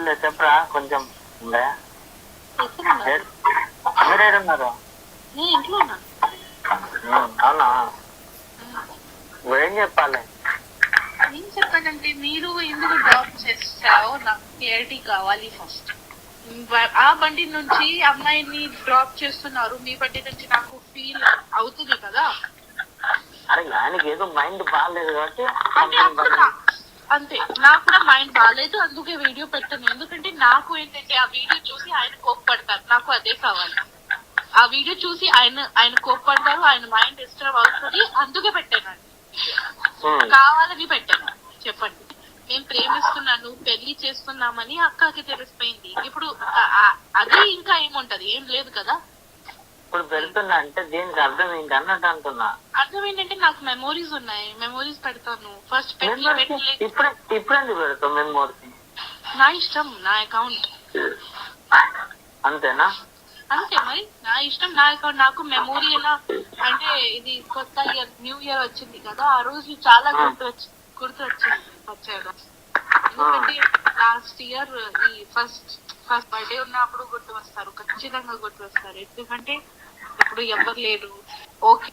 ఏముంది చెప్పరా కొంచెం. మీరేడున్నారు? అవునా? ఏం చెప్పాలి? ఏం చెప్పాలంటే మీరు ఎందుకు డ్రాప్ చేస్తారో నాకు క్లారిటీ కావాలి ఫస్ట్. ఆ బండి నుంచి అమ్మాయిని డ్రాప్ చేస్తున్నారు, మీ బండి నుంచి నాకు ఫీల్ అవుతుంది కదా. అరే ఆయనకి ఏదో మైండ్ బాగాలేదు కాబట్టి అంతే. నాకు కూడా మైండ్ బాగాలేదు, అందుకే వీడియో పెట్టాను. ఎందుకంటే నాకు ఏంటంటే ఆ వీడియో చూసి ఆయన కోప్పడతారు, నాకు అదే కావాలి. ఆ వీడియో చూసి ఆయన కోప్పడతారు, ఆయన మైండ్ డిస్టర్బ్ అవుతుంది, అందుకే పెట్టాను. కావాలని పెట్టాను. చెప్పండి, మేము ప్రేమిస్తున్నాను, పెళ్లి చేస్తున్నామని అక్కకి తెలిసిపోయింది. ఇప్పుడు అది ఇంకా ఏముంటది? ఏం లేదు కదా. ఇప్పుడు పెడుతున్నా అంటే దీనికి అర్థం ఏంటి అన్నట్టు అంటున్నా. అర్థం ఏంటంటే నాకు మెమోరీస్ ఉన్నాయి, మెమోరీస్ పెడతాను. ఫస్ట్ ఇప్పుడు ఎందుకు పెడతావు మెమోరీస్? నా ఇష్టం, నా అకౌంట్. అంతేనా? అంతే మరి, నా ఇష్టం, నా అకౌంట్. నాకు మెమోరీ ఎలా అంటే, ఇది కొత్త ఇయర్, న్యూ ఇయర్ వచ్చింది కదా, ఆ రోజు చాలా గుర్తు వచ్చాడు. ఎందుకంటే లాస్ట్ ఇయర్ ఈ ఫస్ట్ బర్త్డే ఉన్నప్పుడు గుర్తు వస్తారు, ఖచ్చితంగా గుర్తు వస్తారు. ఎందుకంటే ఇప్పుడు ఎవరు లేరు. ఓకే.